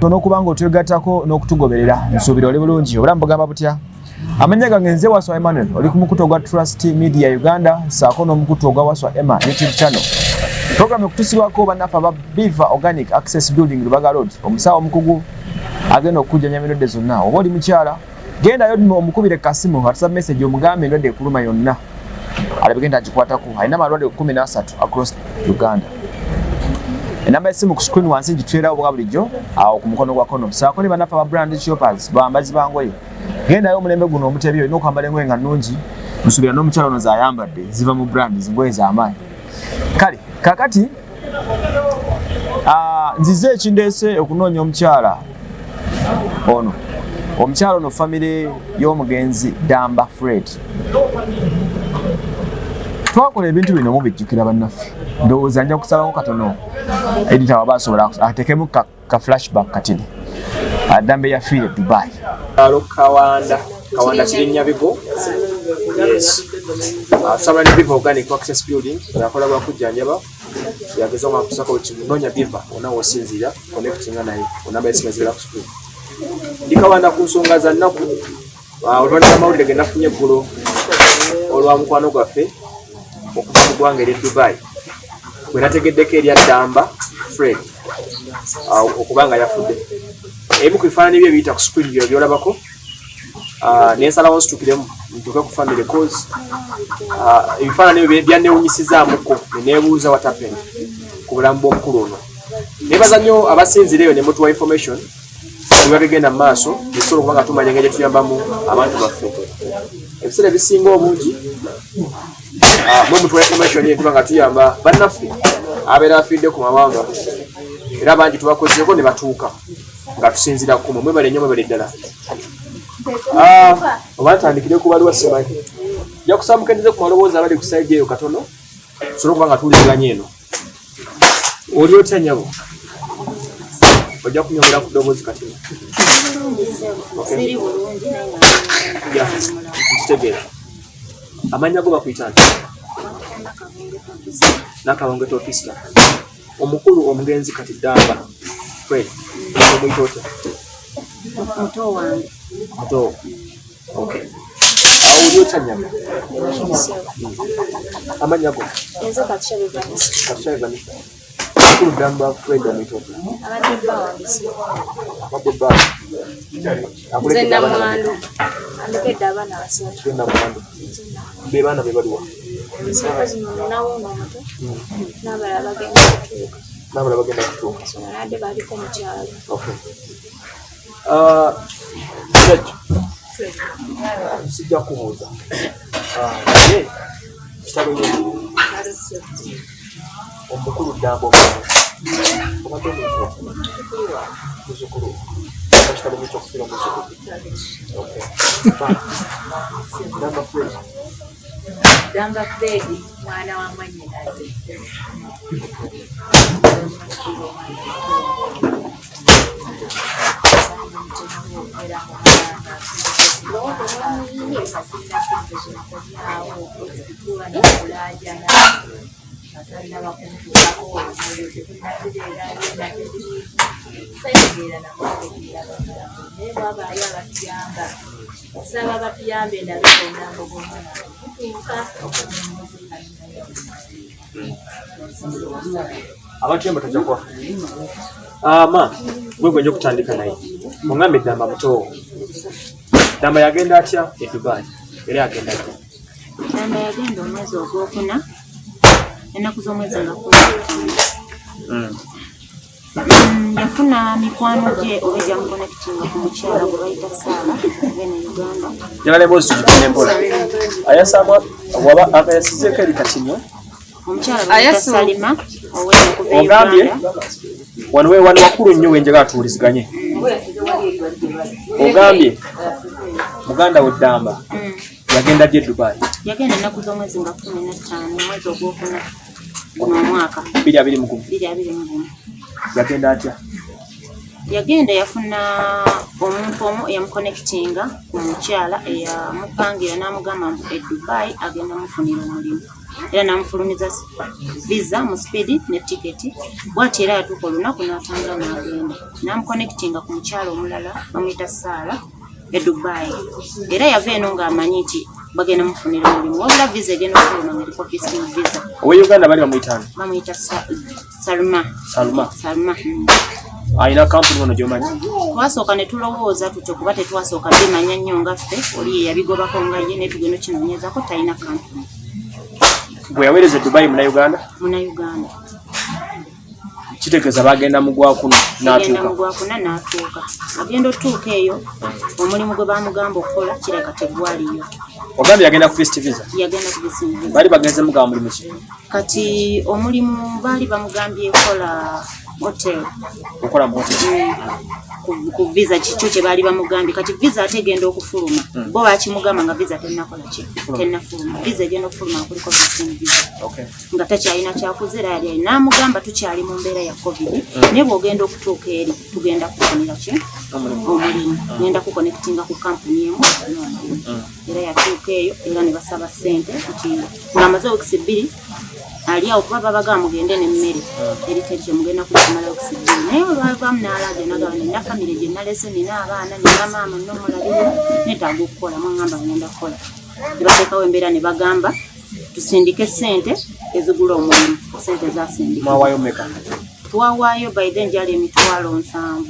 N'okubanga otwegattako n'okutugoberera nsuubira oli bulungi obulamu bugamba butya. Amanya gange nze Waswa Emmanuel oli ku mukutu ogwa Trust Media Uganda saako n'omukutu ogwa Waswa Emma YouTube channel. Program ekutusibwako bannaffe aba Beaver Organic Access Building Lubaga Road omusawo omukugu agenda okujjanya endwadde zonna. Oba oli mukyala gendayo omukubire kasimu WhatsApp message omugambe endwadde ekuluma yonna alabike nti agikwatako. Alina amalwadde 13 across Uganda. Enamba y'essimu ku screen wansi ngitwerawo bwa bulijjo awo ku mukono gwa kono. Saako ne bannaffe aba brand shoppers bambazi bangoye. Gendayo omulembe guno omutebyo olina okwambala engoye nga nnungi nsuubira n'omukyala ono z'ayambadde ziva mu brand zingoye z'amaanyi. Kale kakati nzize ekindeese okunoonya omukyala ono. Omukyala ono famire y'omugenzi Ddaamba Fred. Twakola ebintu bino mubijjukira bannaffe. Ndowooza nja kusalako katono edita waba asobola atekemu ka flashback katini. Ddaamba Eyafiira Dubai. Kawanda Kirinnya Bigo. Yes. Sabula ne Beaver Organic Access Building yakola bwa kujjanjaba yageza okusako kimunoonya Beaver ona wosinzira connectinga naye onamba esimezera ku screen. Ndikawanda ku nsonga za nnaku olwandika amawulire ge nafunye eggulo olwa mukwano gwaffe okuva mu ggwanga erya Dubai bwe nategeddeko erya Ddaamba Fred okubanga yafudde. Ebimu ku bifaananyi bye biyita ku screen byolabako nensalawo nsitukiremu ntuuke ku family cause ebifaananyi byannewunyisizaamuko neneebuuza what happened ku bulamu bw'omukulu ono. Neebaza nnyo abasinzireyo ne mutuwa information ebibagenda mu maaso tusobola okuba nga tumanya engeri gye tuyambamu abantu baffe. Ebiseera ebisinga obungi mwe mutuwa information ye tuba nga tuyamba bannaffe abeera afidde ku mawanga era bangi tubakozeeko ne batuuka nga tusinzira ku mmwe mwebale nnyo mwebale ddala. Oba ntandikire ku baliwa simanyi nja kusamukendeze ku maloboozi abali ku sayidi eyo katono tusobole okuba nga tuwuliziganya eno. Oli otya nnyabo? Ojja kunyongera ku ddoboozi katino. Nkitegeera. Amannya go bakuyita nti? Nakabonge Topista. Omukulu omugenzi kati Ddaamba Fred. Omuyita otya? Muto wange. Muto. Okay. Oli otya nnyabo? Amannya go? Enzo Katushabe Vanessa. Katushabe Vanessa. Omukulu Ddaamba Fred omuyita otya? Abadde bawambisi. Abadde bbawa? Nze Namwandu. Andekedde abaana basatu. Genda Namwandu. Be baana be baliwa? Nawo n'omuto. N'abalala bagenda kutuuka. N'abalala bagenda kutuuka. Sonadde baliko mu kyalo. Okay. Judge. Sijja kubuuza. Naye kitabo nnyo. Omukulu Ddaamba obadde muzukulu. Kitabo nnyo ky'okufiira muzukulu. Okay. Ddaamba Fred. Ddaamba Fred mwana wa mwannyinaze. Abatuyamba tajja kuwa. Ma, gwe gwenja okutandika naye. Ongambe Ddaamba muto. Ddaamba yagenda atya e Dubai? Era yagenda atya? Ddaamba yagenda omwezi ogwokuna. Ennaku z'omwezi nga 15. Yafuna mikwano gye oba ejyamukonekitinga ku mukyala gwe bayita Saala bene Uganda. Njagala emboozi tugipime mpola. Ayasabwa waba akayasizeeko eri kakinyo. Omukyala bayita Salima ow'enkuva e Ogambye Uganda. wano wakulu nnyo wenjagala tuwuliziganye. Ogambye muganda we Ddaamba yagenda gye Dubai. Yagenda ennaku z'omwezi nga 15 omwezi ogwokuna guno omwaka 2021. Yagenda atya? Yagenda yafuna omuntu omu eyamukonekitinga ku mukyala eyamupangira n'amugamba nti e Dubai agenda mufunira omulimu. era namufulumiza visa mu speed ne ticket bwati era yatuuka olunaku n'atambula n'agenda namuconnectinga ku mukyalo omulala bamuyita Saala e Dubai era yava eno ng'amanyi nti bagenda mufunira omulimu wabula visa egenda okufuluma ng'eriko visiting visa. Owe Uganda bali bamuyita Salma. Ayina kampuni wano gy'omanyi? Twasooka ne tulowooza tutyo kuba tetwasooka bimanya nnyo nga ffe oli ye yabigobako nga ye ne tugenda okinoonyezaako talina kampuni. Bwe yaweereza e Dubai Munnayuganda? Munnayuganda. Kitegeeza bagenda mu Gwakuna n'atuuka. Agenda otuuka eyo omulimu gwe bamugamba okukola kireka tegwaliyo. Ogambye yagenda ku Visit Visa? Yagenda ku Visit Visa. Baali bagenze mugamba mulimu ki? Kati omulimu baali bamugambye kola hotel. Okola mu hotel? Ku visa kikyo kye baali bamugambye kati visa ategenda okufuluma bo bakimugamba nga visa tennakola ki tennafuluma visa egenda okufuluma kuliko visiting visa nga takyalina kyakuzera yali alina amugamba tukyali mu mbeera ya covid naye bw'ogenda okutuuka eri tugenda kufunira ki omulimu ngenda kuconnectinga ku kampuni emu era yatuuka eyo era ne basaba ssente nti ng'amaze weeks 2 ali awo kuba babaga mugende n'emmere eri tekyo mugenda kukimala okusigira naye olwavaamu n'alaga nagaba nina famire gye nalese nina abaana nina maama nomulabirira netaaga okukola mwangamba ngenda kukola ne bateekawo embeera ne bagamba tusindike ssente ezigula omulimu ssente zasindika mwawaayo mmeka? Twawaayo by then gyali emitwalo 7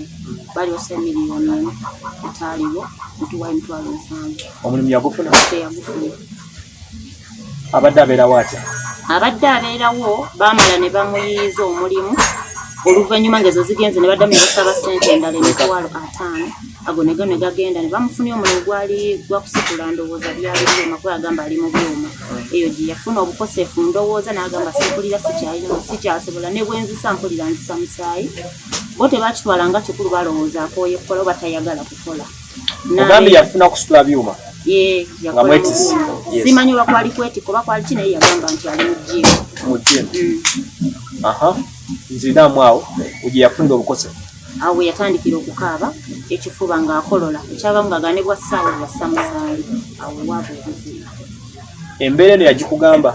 bali ose miliyoni emu etaaliwo netuwaayo emitwalo 7. Omulimu yagufuna? Teyagufuna. Abadde abeerawo atya? Abadde abeerawo baamala ne bamuyiiza omulimu oluvannyuma ng'ezo zigenze ne baddamu ne basaba ssente endala emitwalo 5 ago ne gagenda ne bamufunira omulimu gwali gwakusitula ndowooza byali byuma kuba agamba ali mu byuma eyo gye yafuna obukosefu ndowooza n'agamba simpulira sikyasobola ne bwenzisa mpulira nzisa musaayi bo tebakitwala nga kikulu balowooza akooye kukola oba tayagala kukola. Ogambi yafuna kusitula byuma? Simanyi oba kwali kwetika oba kwali ki naye yagamba nti ali mu jjimu. Nziriramu awo gye yafunira obukosefu awo yatandikira okukaaba ekifuba ng'akolola ekyava ng'agane bwa ssaawa bwa samusaayi awo waava obuzibu. Embeera eno yagikugamba?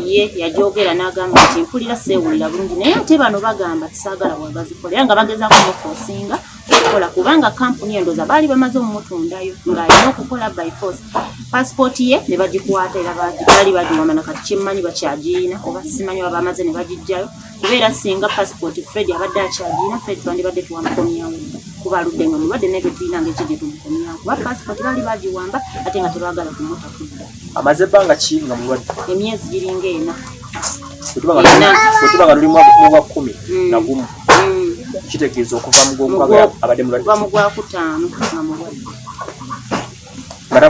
Ye yagyogera n'agamba nti mpulira seewulira bulungi naye ate bano bagamba tisaagala wagazikola era nga bagezaako mufoosinga okukola kubanga kampuni endoza baali bamaze omumutundayo ng'alina okukola by force. Passport ye ne bagikwata era baali bagiwamana kati kyemmanyi bakyagiyina oba simanyi oba bamaze ne bagijjayo kubeera singa passport Fred abadde akyagiyina Fred twandibadde twamukomyawo kuba aludde nga mulwadde naye tetulina ng'eki gye tumukomyawo kuba passport baali bagiwamba ate nga tebaagala kumutakudda. Amaze ebbanga ki nga mulwadde? Emyezi giringa 4. Bwe tuba nga luli mu gwa 11 kitegeeza okuva mu gw'okukaga abadde mulwadde? Kuva mu gwakutaano nga mulwadde. Nga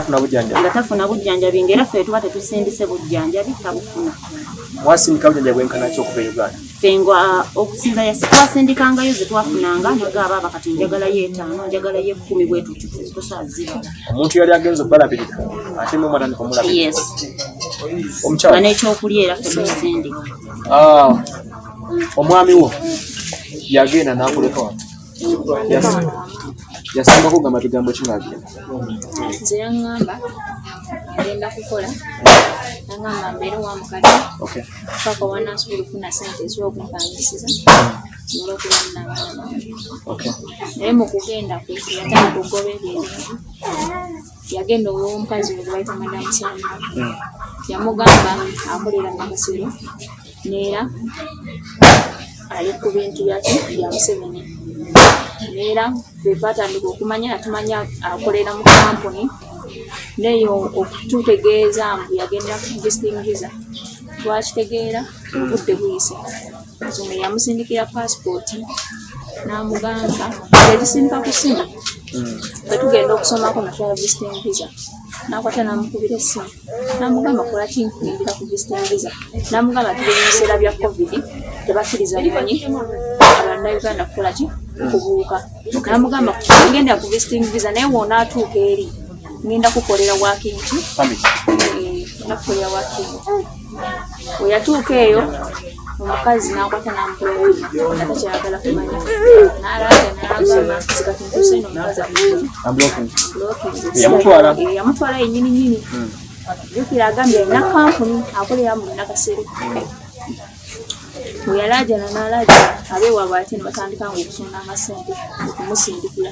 tafuna bujjanjabi ng'era ffe tuba tetusindise bujjanjabi tabufuna. Mwasindika bujjanjabi bwenkana ki okuva e Uganda? Fenga okusinza twasindikangayo ze twafunanga nagaba abakati njagala ye 5 njagala ye 10 bwetu tusaazira. Omuntu yali agenza okubalabirira ate mu mwana nikomulabirira? Yes. Omukyala n'ekyokulya era ffe tusindika. Omwami wo yagenda n'akuleka wano? Yasamba kugamba bigambo ki ng'agenda? Nze yaŋŋamba agenda kukola naŋŋamba mbeere wa mukadde paka wanaasobola okufuna ssente ez'okumpangisiza sobola okuba n'abaana bange. Naye mu kugenda kwe yatandika okugoba ebyo ebintu yagenda ow'omukazi we gwe bayita madamu Salma yamugamba akolera mu Masiro neera ali ku bintu bya Museveni neera ffe twatandika okumanya natumanya akolera mu kampuni neyo okututegeeza mbu yagenda ku visiting visa twakitegeera obudde buyise nzone yamusindikira passport n'amugamba yagisindika ku simu twetugenda okusomako natwala visiting visa n'akwata n'amukubira essimu n'amugamba kola ki nkuyingira ku visiting visa n'amugamba tuli mu biseera bya covid tebakkiriza bimanyi abannayuganda kukola ki kubuuka n'amugamba ngenda ku visiting visa naye woonaatuuka eri ngenda kukolera wakinki nakukolera wakinki weyatuuka eyo omukazi n'akwata n'ambulokinga nga takyayagala kumanya n'alaga n'agamba zikati ntuusa ino omukazi yamutwala yennyini jukira agambye na kampuni akolera mu nakasere uyalajana n'alaja abewa bwati batandika okusonda amasente okumusindikira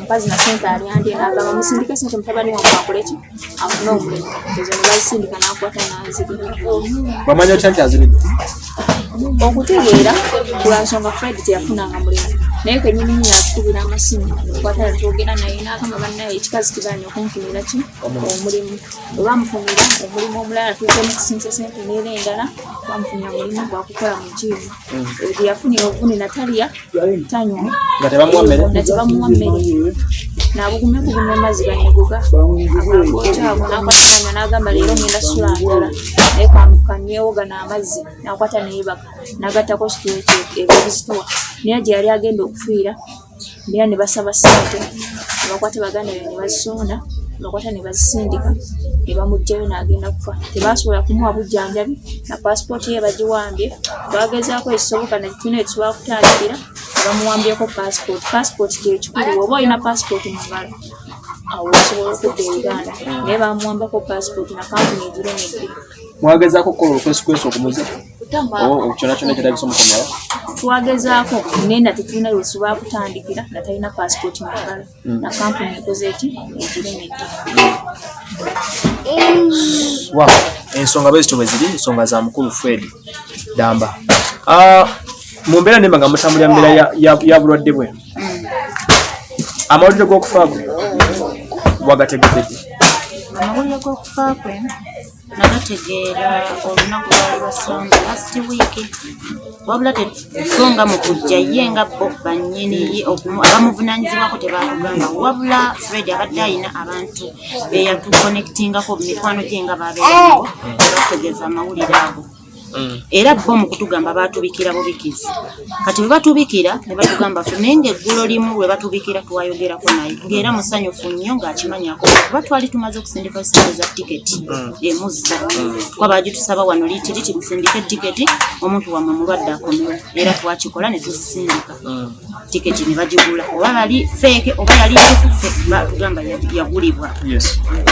mpazi na sente ali andi n'agamba musindike sente mutabani wa mwakoleki afuna omulimu ezo ne bazisindika n'akwata n'azigula bamanya kyakya azibidde okutegeera lwansonga Fred teyafunanga mulimu naye kenyini yakubira amasimu kwata yatogera naye n'agamba bannaye ekikazi kibanye okunfunira ki omulimu olwamufunira omulimu omulala tuze mukusinza sente n'era endala bamufunira omulimu gwakukola mu jiimu ebyo yafunira obuvune Natalia tanywa nga tebamuwa mmere tebamuwa mmere nabugume mazzi ganyeguga okyabo nakwatanya n'agamba leero ngenda sula ndala naye kanyewoga n'amazzi nakwata neyebaka nagattako situo ekyo ebizituwa naye gye yali agenda okufiira era ne basaba ssente ne bakwata baganda be ne bazisonda ne bakwata ne bazisindika ne bamugjayo n'agenda kufa tebasobola kumuwa bujjanjabi na paasipooti ye bagiwambye twagezaako ekisoboka nakituna ekisobola kutandikira bamuwambyeko paasipooti kyekikulu oba olina paasipooti mu ngalo awo osobola okudda e Uganda naye bamuwambako paasipooti na kampuni egiremedde mwagezaako okukola olukwesikweso okumuza kyona kyona kyetagisa omukomyawo twagezaako nenda tetulina lwesobola kutandikira nga talina paasipooti mu ngalo na kampuni ekoze eki egiremedde ensonga bezito bwe ziri ensonga za mukulu Fred Ddaamba mu mbeera nemba nga mutambulira mbeera ya bulwadde bwe amawulire g'okufa gwe wagategedde amawulire g'okufa kwe nagategeera olunaku lwali lwasonga last week wabula tesonga mu kujja ye nga bo bannyini abamuvunaanyizibwako tebakugamba wabula Fred abadde ayina abantu beyatuconnectingako mikwano gye nga babeerao ebatutegeeza amawulire ago era bo mu kutugamba batubikira bubikizi kati bwe batubikira ne batugamba ffe naye ng'eggulo limu lwe batubikira twayogerako naye ng'era musanyufu nnyo ng'akimanyako kuba twali tumaze okusindika sente za tiketi emuzza kuba bagitusaba wano liitiri musindike tiketi omuntu wammwe mulwadde akomewo era twakikola ne tuzisindika tiketi ne bagigula oba bali feeke oba yali ffe batugamba yagulibwa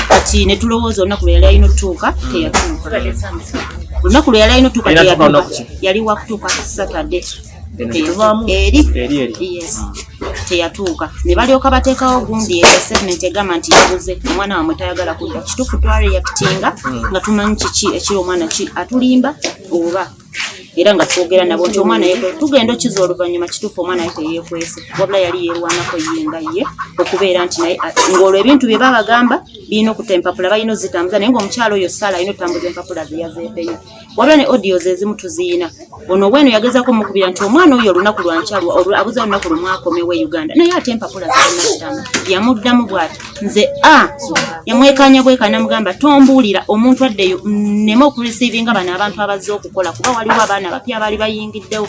kati ne tulowooza olunaku lwe yali alina otutuuka teyatuuka olunaku lwe yali alina otuuka yali wakutuuka Saturday teyatuuka ne balyoka bateekawo gundi statement egamba nti yabuze omwana wamwe tayagala kudda kituufu twareactinga nga tumanyi kiki ekiri omwana ki atulimba oba era nga twogera nabo nti omwana tugenda okiza oluvannyuma kituufu omwana ye teyeekwese wabula yali yeerwanako ye nga ye okubeera nti naye ng'olwo ebintu bye babagamba birina okutta empapula balina ozitambuza naye ng'omukyalo oyo Sala alina otambuza empapula ze yazeepeyo wabula ne audios ezimu tuziina ono bweno yagezaako mukubira nti omwana oyo olunaku lwankyalwa abuza olunaku lumwakomewo e Uganda naye ate empapula zitenazitamu yamuddamu bw'ati nze yamwekanya bwekanya namugamba tombuulira omuntu addeyo nneme okurisiivinga bano abantu abazze okukola kuba waliwo abaana abapya baali bayingiddewo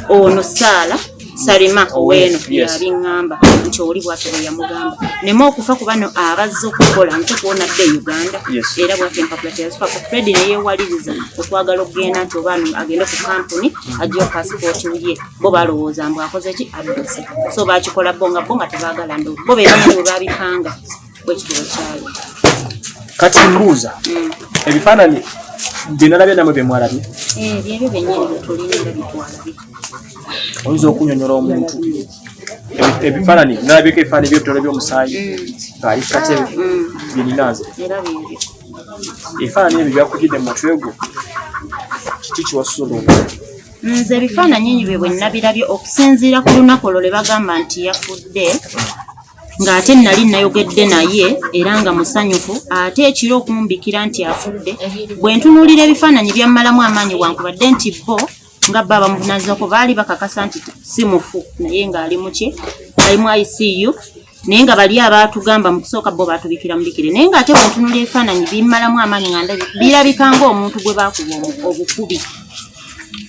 ono Sala Salima oweno yabiŋŋamba nti oli bw'atyo bwe yamugamba neme okufa ku bano abazze okukola nti kuwona dde Uganda era bw'atyo empapula teyazifako Fred ne yeewaliriza okwagala okugenda nti oba agende ku kampuni agiyo paasipooti ye bo balowooza mbu akoze ki adduse so bakikola bo nga tebaagala ndo bo beebamanyi bwe babipanga bwekitulo kyali kati mbuuza ebifaananyi byenalabye namwe bye mwalabye byebyo byennyini byetulinda bitwalabye oyinza okunyonyola omuntu ebifaananyi nalabyeko ebifaananyi byebitolo by'omusaayi ng'ali katebe byeninaaze ebifaananyi ebyo byakujjidde mu mutwe gwo kiki kiwasobolwa nze ebifaananyi bye bwe nnabirabye okusinziira ku lunaku olwo lwe bagamba nti yafudde ng'ate nali nayogedde naye era nga musanyufu ate ekiro okumumbikira nti afudde bwe ntunuulira ebifaananyi byammalamu amaanyi wankubadde nti bo nga bba bamuvunaanyizibwako baali bakakasa nti si mufu naye ng'ali muki ali mu ICU naye nga bali abaatugamba mu kusooka bo baatubikira mubikire naye ng'ate bwe ntunuulira ebifaananyi bimmalamu amaanyi nga ndabi birabika ng'omuntu gwe baakuba obukubi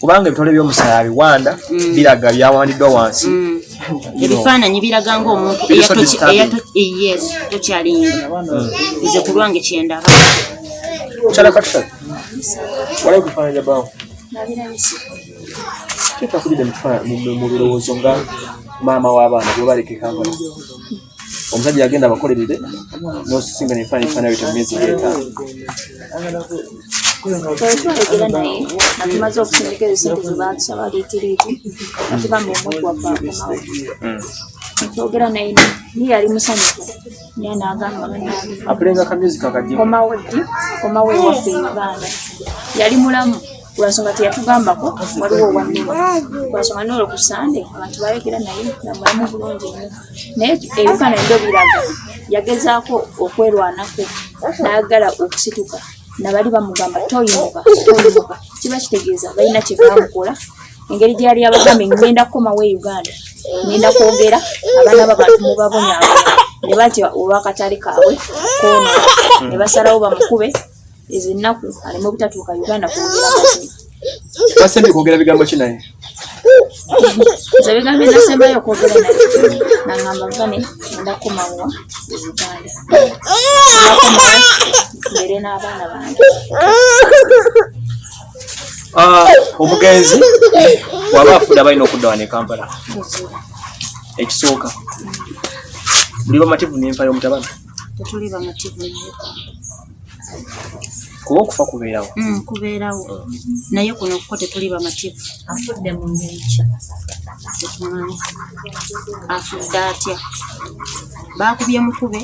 kubanga ebitole by'omusaayi abiwanda biraga byawandiddwa wansi ebifaananyi biraga ng'omuntu tokyalinga nze ku lwange kyendaba kyalakatusa walayo kufaananya bawo kyekakudide mu birowoozo nga maama w'abaana gwe baleka ekampala omusajja yagenda abakolerere n'osinga nefaanana bito emyezi geeta twayogera naye nga tumaze okusindika ezo sente ze baatusaba liitiriiti nga tugamba omuntu waffe akomawo netwogera naye ye yali musanyufu naye n'agamba bannange apulenga kamyuzi kakajje komawo ddi komawo ewaffe e Uganda yali mulamu lwansonga teyatugambako waliwo owannuma lwansonga n'olwo ku Sande abantu bayogera naye nga mulamu bulungi nnyo naye ebifaananyi byo biraga yagezaako okwerwanako n'ayagala okusituka nabali bamugamba toyimuka kiba kitegeeza balina kye baamukola engeri gye yali abagambye ngenda kukomawo e Uganda ngenda kwogera abaana b'abantu mubabonyaabonya ne batya olw'akatale kaabwe koona ne basalawo bamukube ezo ennaku aleme obutatuuka Uganda kwogera mazima. basembye kwogera bigambo ki naye nze bigambo nasembayo okwogera naye nangamba vane ngenda kukomawo e Uganda nakomawo mbere n'abaana bange. omugenzi waba afudde abalina okudda wano e Kampala ekisooka muli bamativu n'empa y'omutabani tetuli bamativu naye kuba okufa kubeerawo kubeerawo naye kuno kuko tetuli bamativu afudde mu ngeri ki afudde atya baakubye mukube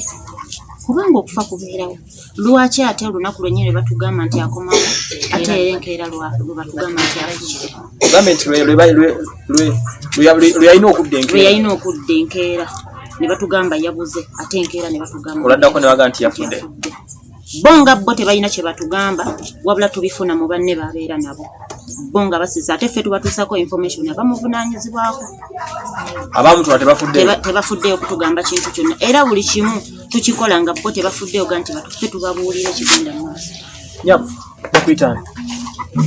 kubanga okufa kubeerawo lwaki ate olunaku lwennyini batugamba nti akomawo ate era enkeera lwe batugamba nti afudde ogambe nti lwe yalina okudda enkeera ne batugamba yabuze ate enkeera ne batugamba oladdako ne baga nti yafudde bo nga bo tebalina kye batugamba wabula tubifuna mu banne babeera nabo bo nga basize ate ffe tubatuusako information abamuvunaanyizibwako abamutwala tebafuddeyo okutugamba kintu kyonna era buli kimu tukikola nga bo tebafuddeyo ga nti ffe tubabuulira ekigenda mu maaso. nyabu okuyitana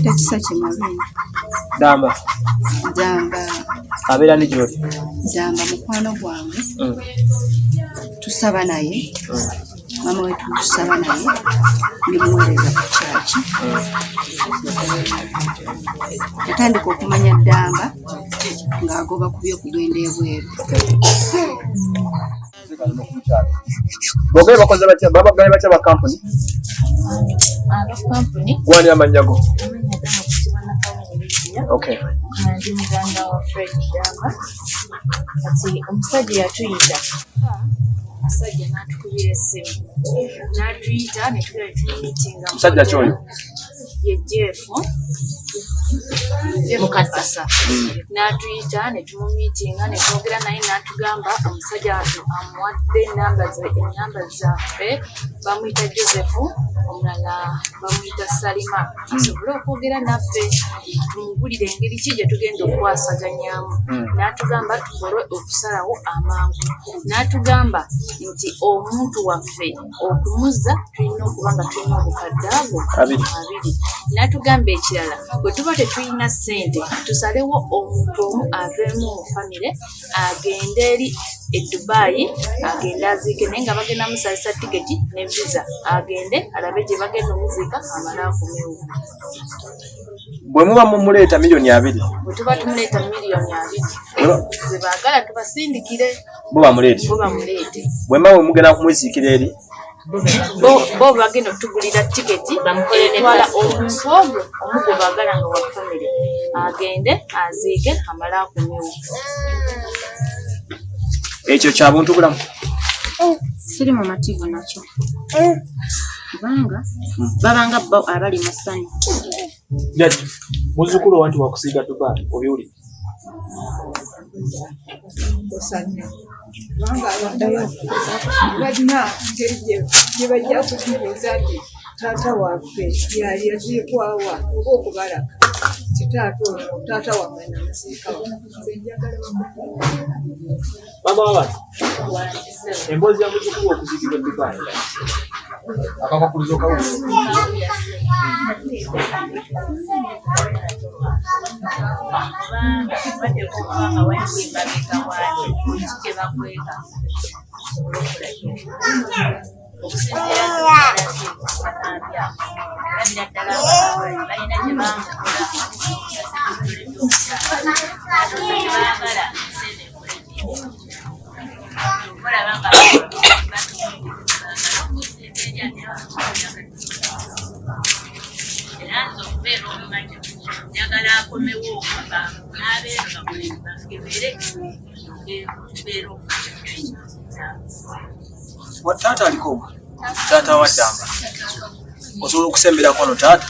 tekisa kimalini Ddaamba abeera ndi gy'oli Ddaamba mukwano gwange tusaba naye mama wetu tusaba naye ndimuweereza ku kyaki yatandika okumanya Ddaamba ng'agoba ku by'okugenda ebweru. bogaye bakoze batya babagaye batya ba kampuni gwani amannya go okay ndi muganda wa Fred Ddaamba kati omusajja yatuyita omusajja n'atukubira essimu n'atuyita ne tugenda tumumitinga musajja kyoyo ye Jeff Mukasasa n'atuyita ne tumumitinga ne twogera naye n'atugamba omusajja amuwadde enamba zaffe bamuyita Joseph omulala bamuyita Salima asobole okwogera naffe tumugulire engeri ki gye tugenda okwasaganyamu n'atugamba tukole okusalawo amangu n'atugamba nti omuntu waffe okumuzza tulina okuba nga tulina obukadde ago abiri n'atugamba ekirala bwe tuba tetulina ssente tusalewo omuntu omu aveemu mu famire agende eri e Dubai agende aziike naye nga bagenda musalisa tiketi ne visa agende alabe gye bagenda omuziika amale akomewo. bwe muba mumuleeta miliyoni 2 bwe tuba tumuleeta miliyoni 2 ze baagala tubasindikire bo bamuleete bwe mba bwe mugenda kumwisiikira eri bo bagenda okutugulira tiketi etwala omuntu ogwo omu gwe baagala nga wa famire agende aziike amale akomewo. ekyo kya buntu bulamu siri mu mativu nakyo kubanga babanga bo abali mu ssanyu. jjajja muzzukulu wanti wakusiiga Dubai obiwulire kubanga abaddayo balina engeri gye bajja kutubuuza nti taata waffe yali yaziikwawa oba okubalaka kitaata ono taata wamwe namuziikawo nze njagala mama w'abantu emboozi ya muzzukulu okuziikibwa Dubai akakakulizo kawu Taata aliko taata wa Ddaamba osobola okusembera kwano taata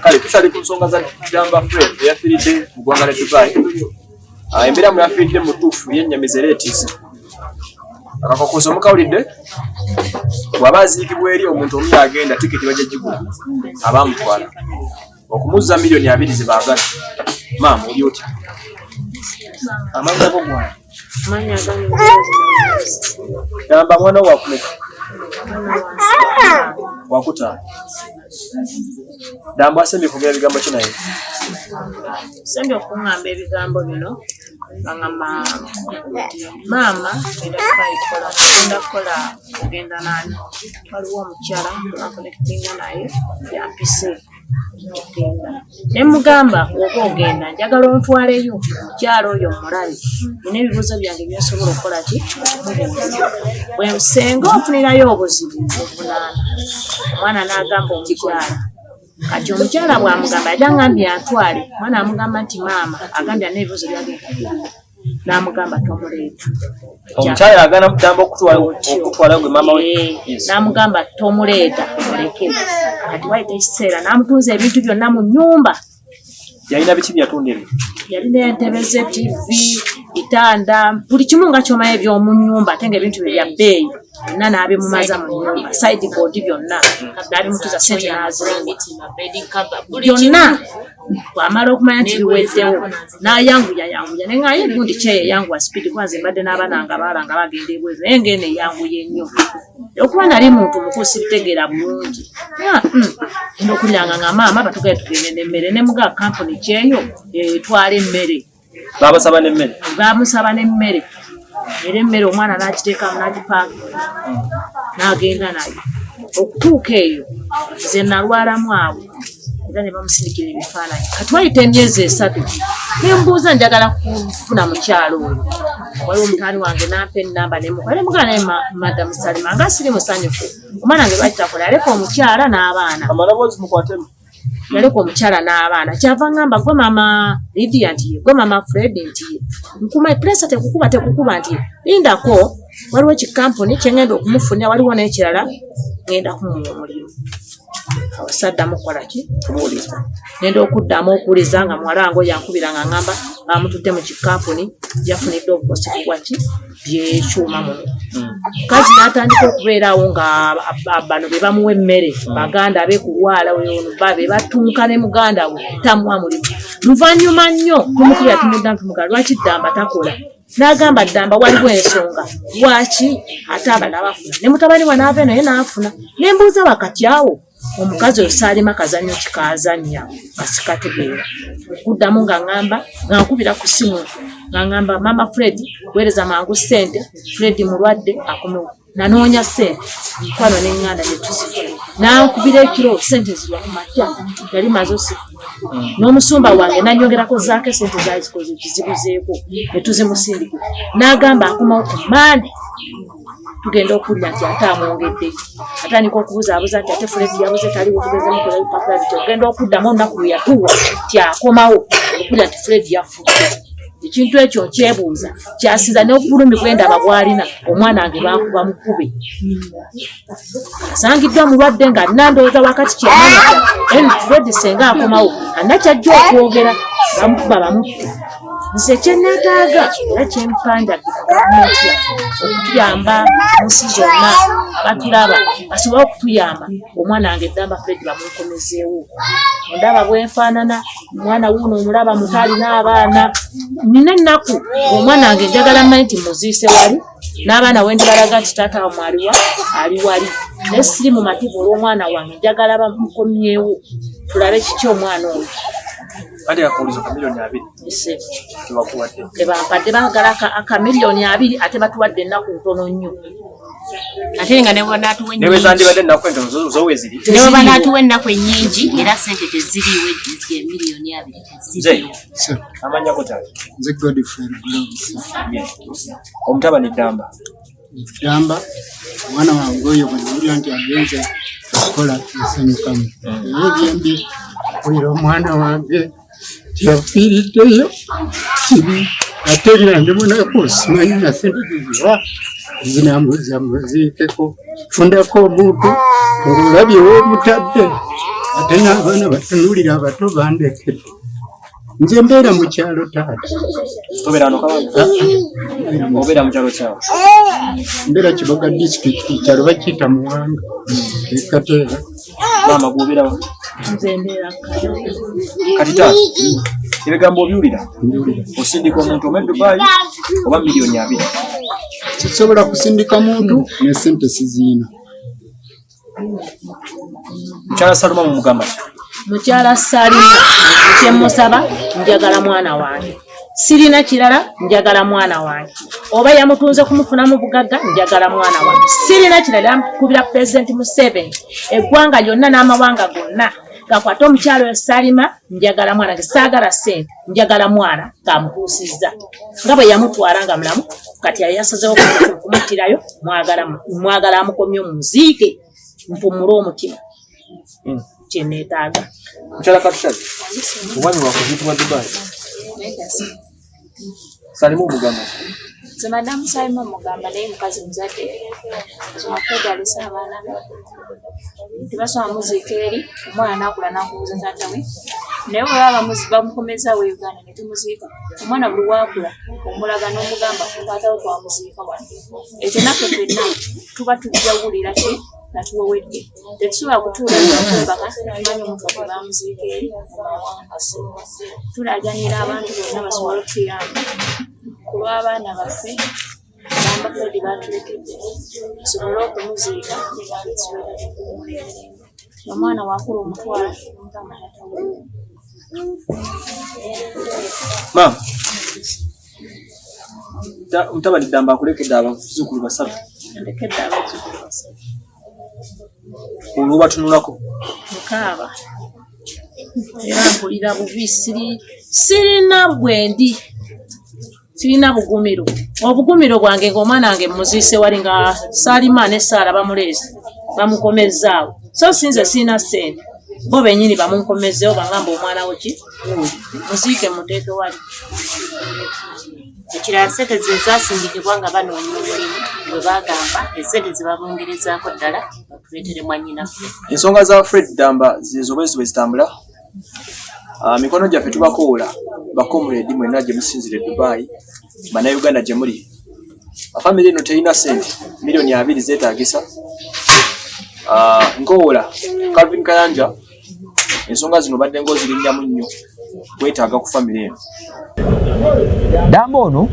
kale tusali ku nsonga za Ddaamba Fred eyafiiridde mu ggwanga lya Dubai. Embeera mu yafiiridde mu tuufu y'ennyamiza era etiisa. Akakokozo mukawulidde bw'aba aziikibwa eri omuntu omu yagenda tiketi bajja gigula abamutwala okumuzza miliyoni 2 ze baagala. Maama oli otya? Amanya go mwana Ddaamba mwana wakuleka wakutaano. Ddaamba asembye kugera ebigambo ki naye? Sembye okuŋŋamba ebigambo bino baŋŋamba maama genda kukola kugenda nani waliwo omukyala akolekitinga naye yampise okugenda ne mugamba oba ogenda njagala ontwaleyo omukyala oyo omulabe nina ebibuuzo byange byensobola okukola ki bwe senga ofunirayo obuzibu obunaana. Omwana n'agamba omukyala kati omukyala bw'amugamba yajja ngambye antwale. Omwana amugamba nti maama agambye alina ebibuuzo byagenda n'amugamba tomuleeta. Omukyala agana Ddaamba okutwala gwe maama we n'amugamba tomuleeta muleke. Kati wayita ekiseera n'amutunza ebintu byonna mu nnyumba. yalina biki byatunda ebyo? Yalina entebe ze, TV, bitanda, buli kimu nga ky'omanyi eby'omu nnyumba ate ng'ebintu bye bya bbeeyi byonna n'abimumaza mu nnyumba. Sideboard byonna n'abimutuza ssente n'aziringa byonna. Bw'amala okumanya nti biweddewo n'ayanguya naye ng'aye gundi kyeyeyanguwa sipiidi kuba nze mbadde n'abaana nga baala nga bagenda ebweru naye ng'eno eyanguye nnyo. Okuba nali muntu mukulu sibitegeera bulungi enda okulyanga nga maama batugale tugende n'emmere ne mugaa kampuni kyeyo etwala emmere. Baabasaba n'emmere? Baamusaba n'emmere era emmere omwana n'agiteekamu n'agipaaka n'agenda nayo. Okutuuka eyo nze nalwalamu awo era ne bamusindikira ebifaananyi. Kati wayita emyezi 3 ne mbuuza njagala kufuna mukyalo oyo. Waliwo omutaani wange n'ampa ennamba nemukola ne mugala naye madamu Salima nga siri musanyufu. Omwana wange lwaki takola yaleka omukyala n'abaana. Amaloboozi mukwatemu. Yaleka omukyala n'abaana kyava ngamba gwe maama Lydia nti gwe maama Fred nti nkuma pressa tekukuba nti lindako waliwo ekikampuni kyengenda okumufunira waliwo n'ekirala ngenda kumuwa omulimu. Abasadda mukola ki kumuwuliza ngenda okuddamu okuwuliza nga muwalango yankubira nga ngamba bamutudde mu kikampuni yafunidde obukosi bwaki byekyuma muno. Kazi n'atandika okubeerawo nga bano be bamuwa emmere baganda abe kulwala babe batunka ne muganda we tamuwa mulimu. Luvannyuma nnyo tumukubira tumudda ntumuga lwaki Ddaamba takola. N'agamba Ddaamba waliwo ensonga lwaki ate abala bafuna ne mutabani we n'ava naye n'afuna. Ne mbuuza wakati awo omukazi oyo saalima kazannyo kikaazannya kasikategeera. Okuddamu nga ngamba nga nkubira ku simu nga ngamba maama Fred weereza mangu ssente Fred mulwadde akomewo. Nanoonya ssente nkwano n'eŋŋanda ne tuzifuna. N'ankubira ekiro ssente zirwa mu makya yali maze osifu. N'omusumba wange n'anyongerako zaako ssente zaali zikoze kizibuzeeko ne tuzimusindikira. N'agamba akomawo ku Mande tugenda okuwulira nti ate amwongedde. Atandika okubuzaabuza nti ate Fred yabuze taliwo tugezemu kola bipapula bityo. Ogenda okuddamu olunaku lwe yatuwa nti akomawo okuwulira nti Fred yafudde. Ekintu ekyo nkyebuuza kyasinza n'obulumi bw'endaba bw'alina omwana wange baakuba mukube. Asangiddwa mulwadde nga nandowooza wakati kyemanya Fred senga akomawo alina kyajja okwogera bamukuba bamutte. Nze kyenneetaaga era kyempanjagira gavumenti yaffe okutuyamba munsi zonna abatulaba basobole okutuyamba omwana wange Ddaamba Fred bamunkomezeewo. Ondaba bwenfaanana omwana wuuno omulaba muto alina abaana. Nina ennaku omwana wange njagala mmanyi nti muziise wali n'abaana we ndibalaga nti taata wa mwaliwa ali wali naye siri mu mativu olw'omwana wange njagala bamukomyewo tulabe kiki omwana oyo. Kati akakuuliza ka miliyoni 2 tebakuwadde. Tebampadde baagala aka miliyoni 2 ate batuwadde ennaku ntono nnyo. Ate nga ne bw'anaatuwa ennyingi. Newe zandibadde ennaku entono zo weeziri. Ne bw'anaatuwa ennaku ennyingi era ssente teziriiwo miliyoni 2 amanya ko tali nze Godfrey Gloves omutabani Ddaamba mwana wange oyo bwewulira nti agenze okukola nsanyukamu naye byembi wulira omwana wange tiyafiiriddeyo kibi ate nange munako simanyi na sente ziziwa zinamuza muziikeko fundako omuntu ng'olabye w'omutadde ate n'abaana batunulira abato bandekedde nze mbeera mu kyalo taata obeera mu kyalo kyawe mbeera Kiboga district kyalo bakiyita Muwanga ekateera maama gwobeerawo nze mbeera kati taata ebigambo obiwulira osindika omuntu ome Dubai oba $2,000,000 sisobola kusindika muntu ne sente siziina mukyala Saluma mumugamba mukyala Salima kyemusaba njagala mwana wange sirina kirala njagala mwana wange oba yamutunze kumufuna mu bugagga njagala mwana wange sirina kirala kubira President Museveni eggwanga lyonna n'amawanga gonna gakwata omukyalo we Salima njagala mwana wange saagala sente njagala mwana kamutuusizza nga bwe yamutwala nga mulamu kati yasazeewo kumuttirayo mwagala amukomye omuziike mpumule omutima kyeneetaaga mukyala Katushazi omwami wakuzitibwa Dubai Salimu omugamba nze madamu Salima mugamba naye mukazi muzadde zomafedde alese abaana tebasoma muziika eri omwana n'akula n'akubuuza taata we naye bwe baba bamukomeza we Uganda ne tumuziika omwana buli waakula omulaga n'omugamba taata we twamuziika wano ekyo naffe ffenna tuba tujja wulira ki nga tuwowedde tetusobola kutuula nakwebaka manyi omuntu gwe bamuziika eri tulaajanira abantu bonna basobole okutuyamba ku lw'abaana baffe Ddaamba Fred batulekedde tusobole okumuziika omwana wakula omutwala maama mutabani Ddaamba akulekedde abazzukulu 3 ndekedde abazzukulu 3 olwo batunulako mukaaba era mpulira bubi sirina bwendi sirina bugumiro obugumiro bwange ng'omwana wange muziise wali nga Salima ne Saara bamuleese bamukomezzaawo so sinze sirina ssente bo bennyini bamunkomezeewo bangamba omwana wo ki muziike muteeke wali ekirala sente ze zaasindikibwa nga banoonya omulimu bwe bagamba esente ze babongerezaako ddala batuleetere mwannyinaffe ensonga za Fred Ddaamba zizo bwe zitambula mikono gyaffe tubakoola bakomuledi mwenna gye musinzire Dubai bannayuganda gye muli famire eno terina sente $2,000,000 zeetaagisa nkoola Calvin Kayanja ensonga zino badde ng'ozirinnyamu nnyo kwetaaga ku famire eno Ddaamba ono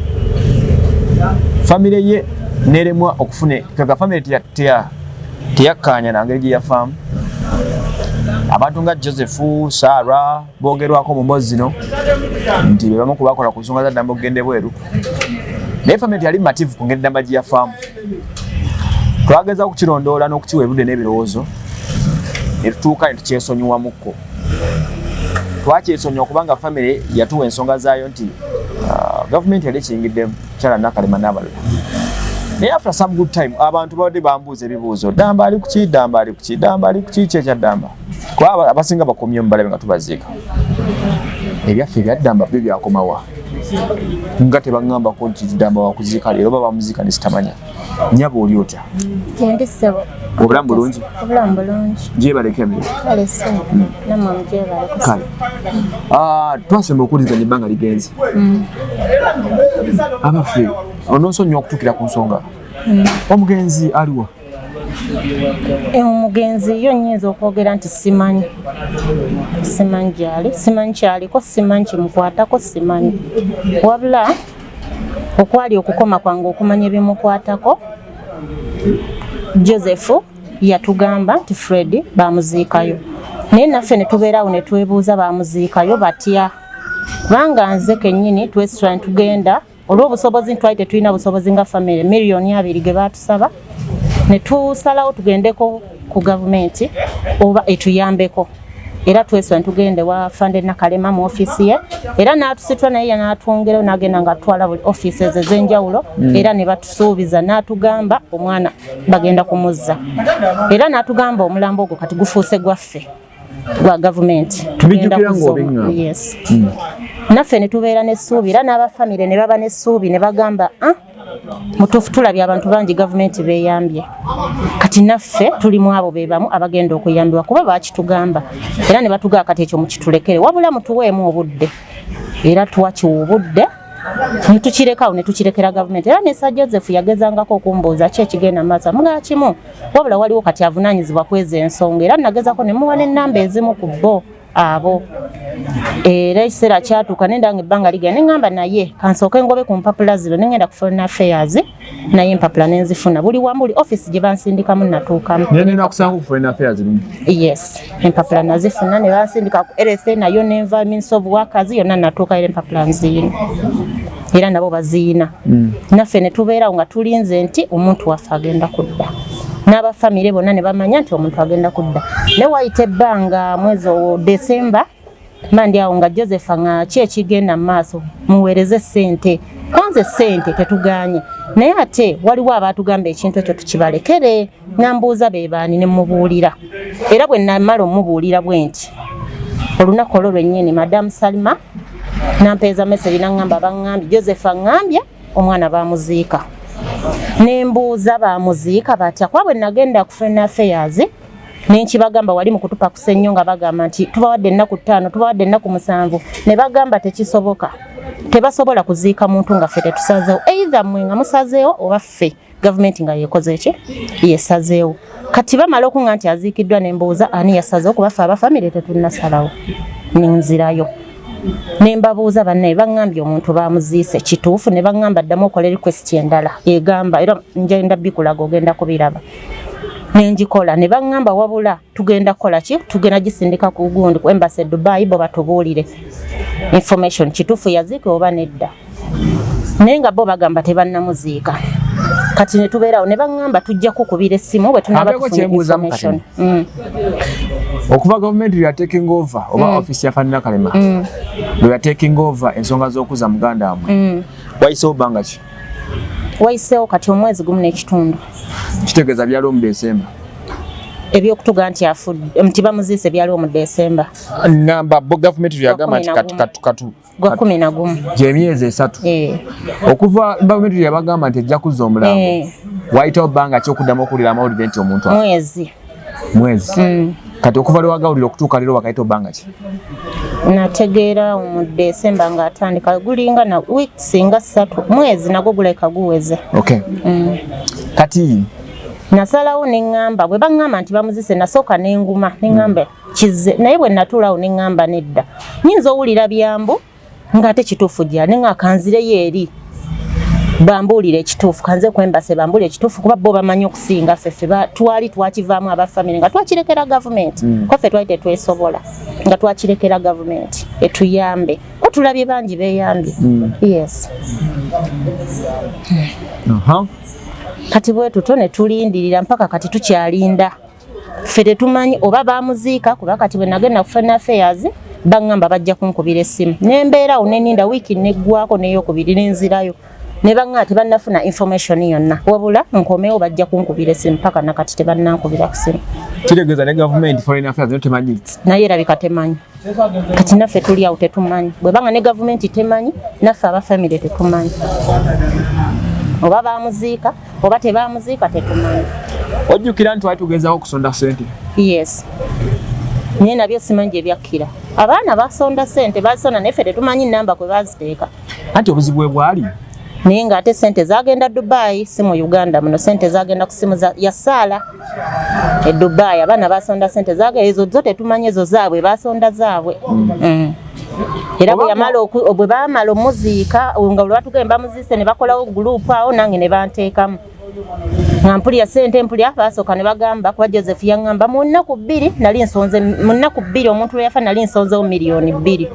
famire ye neremwa okufune kaga famire teyakkaanya nangeri gye yafaamu abantu nga Joseph Sarah bogerwako mu mbozi zino nti be bamu kubakola ku nsonga za Ddaamba okugende bweru naye famire yali mativu ku ngeri Ddaamba gye yafaamu twageza okukirondoola n'okukiwa ebudde n'ebirowoozo ne tutuuka ne tukyesonyiwamukko twakyesonyiwa kubanga famire yatuwa ensonga zaayo nti gavumenti yali ekiyingiddemu kyala Nakalema n'abalala naye after some good time abantu badde bambuuza ebibuuzo Ddaamba ali ku ki Ddaamba ali ku ki Ddaamba ali ku ki kyekya Ddaamba kuba abasinga bakomye mu balabe nga tubaziika ebyaffe ebya Ddaamba byo byakomawa nga tebaŋŋambako nti Ddaamba wakuziika leero oba bamuziika ne sitamanya nnyaba oli otya Gyendi ssebo obulamu bulungi obulamu bulungi gyebaleka emirimu kale sse namwe mugyebaleko kale twasemba okuwuliziganya ebbanga ligenze abaffe onoosonyiwa okutuukira ku nsonga omugenzi aliwa omugenzi yo nnyinza okwogera nti simanyi gyali simanyi kyaliko simanyi kimukwatako simanyi wabula okwali okukoma kwange okumanya ebimukwatako Joseph yatugamba nti Fred bamuziikayo naye naffe ne tubeerawo ne twebuuza bamuziikayo batya kubanga nze kennyini twesitula ne tugenda olw'obusobozi ntwali tetulina busobozi nga famire $2,000,000 ge baatusaba ne tusalawo tugendeko ku gavumenti oba etuyambeko era tweswa tugende wa Fande Nakalema mu office ye era n'atusitwa naye n'atwongera n'agenda ng'atwala offices ez'enjawulo era ne batusuubiza n'atugamba omwana bagenda kumuzza era n'atugamba omulambo ogwo kati gufuuse gwaffe gwa gavumenti tubijjukira ng'obinga yes naffe ne tubeera n'essuubi era n'abafamire ne baba n'essuubi ne bagamba mutuufu tulabye abantu bangi gavumenti beeyambye kati naffe tulimu abo be bamu abagenda okuyambibwa kuba baakitugamba era ne batugamba kati ekyo mukitulekere wabula mutuweemu obudde era tuwakiwa obudde ne tukirekawo ne tukirekera gavumenti era ne Sir Joseph yagezangako okumbuuza ki ekigenda maaso mugaa kimu wabula waliwo kati avunaanyizibwa kweza ensonga era nagezako ne muwa n'ennamba ezimu ku bo abo era ekiseera kyatuuka nendanga ebbanga ligenda neŋŋamba naye kansooke ngobe ku mpapula zino nengenda ku Foreign Affairs naye empapula nenzifuna buli wamu buli office gye bansindikamu natuukamu nenda kusanga ku Foreign Affairs yes empapula nazifuna ne bansindika ku RSA nayo ne Environment of Workers yonna natuuka era empapula nziina era nabo baziina naffe ne tubeerawo nga tulinze nti omuntu waffe agenda kudda n'abafamire bonna ne bamanya nti omuntu agenda kudda ne wayita ebbanga mwezi wa December mandi awo nga Joseph nga ki ekigenda mu maaso muweereze ssente kwanze ssente tetuganye naye ate waliwo abaatugamba ekintu ekyo tukibalekere nambuuza be baani ne mubuulira era bwe namala omubuulira bwe nti olunaku olwo lwennyini Madamu Salima nampeeza message nangamba bangambye Joseph angambye omwana bamuziika nembuuza bamuziika batya kwa bwe nagenda ku Foreign Affairs nenkibagamba wali mu kutupa kusennyo nga bagamba nti tubawadde ennaku 5 tubawadde ennaku 7 ne bagamba tekisoboka tebasobola kuziika muntu nga ffe tetusazeewo either mwe nga musazeewo oba ffe gavumenti nga yekoze eki yesazeewo kati bamala okunga nti aziikiddwa nembuuza ani yasazeewo kuba ffe abafamire tetunnasalawo nenzirayo nembabuuza bannaye bangambye omuntu bamuziise kituufu ne bangamba ddamu okola request endala egamba era ngenda bikulaga ogenda kubiraba nenjikola ne bangamba wabula tugenda kola ki tugenda gisindika ku gundi ku embassy Dubai bo batubuulire information kituufu yaziike oba nedda naye nga bo bagamba tebannamuziika kati ne tubeerawo ne bangamba tujja kukubira essimu bwe tunaba tufuna information okuva gavumenti ya taking over oba office ya Fande Nakalema ya taking over ensonga z'okuza muganda amwe wayiseewo bbanga ki wayiseewo kati omwezi gumu n'ekitundu kitegeeza byaliwo mu December ebyokutuga nti afudde nti bamuziise byaliwo mu December ngamba bo gavumenti yagamba nti katu gwa 11 gy'emyezi 3 okuva gavumenti yabagamba nti ejja kuzza omulambo wayitawo bbanga ki okuddamu okuwulira amawulire nti omuntu mwezi kati okuva lwe wagawulira okutuuka leero wakayita bbanga ki nategeera mu December nga atandika gulinga na weeks nga 3 mwezi nagwo guleka guweze kati nasalawo neŋŋamba bwe baŋŋamba nti bamuzise nasooka n'enguma neŋŋamba kize naye bwe natuulawo neŋŋamba nedda nyinza owulira byambu ng'ate kituufu gyali neŋŋa kanzireyo eri bambuulire ekituufu kanze kwembase bambuulire ekituufu kuba bo bamanyi okusinga ffe twali twakivaamu abafamire nga twakirekera gavumenti ko ffe twali tetwesobola nga twakirekera gavumenti etuyambe ko tulabye bangi beeyambye yes kati bwe tuto ne tulindirira mpaka kati tukyalinda ffe tetumanyi oba bamuziika kuba kati bwe nagenda ku Foreign Affairs baŋŋamba bajja kunkubira essimu nembeerawo neninda wiiki neggwako neyokubiri nenzirayo ne baŋŋamba tebannafuna information yonna wabula nkomewo bajja kunkubira essimu paka nakati tebannankubira ku ssimu kitegeeza ne gavumenti Foreign Affairs no temanyi naye erabika temanyi kati naffe tuli awo tetumanyi bwe banga ne gavumenti temanyi naffe abafamire tetumanyi oba bamuziika oba tebamuziika tetumanyi ojjukira nti wali tugezaako okusonda ssente yes naye nabyo simanyi gye byakkira abaana basonda ssente bazisonda naye ffe tetumanyi nnamba kwe baziteeka anti obuzibu bwe bwali naye ng'ate ssente zagenda Dubai si mu Uganda muno ssente zagenda ku simu ya Saala e Dubai abaana basonda ssente zagenda ezo zo tetumanyi ezo zaabwe basonda zaabwe era bwe baamala omuziika nga bwe batugamba bamuziise ne bakolawo gurupu awo nange ne banteekamu nga mpulya ssente mpulya basooka ne bagamba kuba Joseph yaŋŋamba mu nnaku 2 nali nsonze mu nnaku 2 omuntu lwe yafa nali nsonzewo miliyoni 2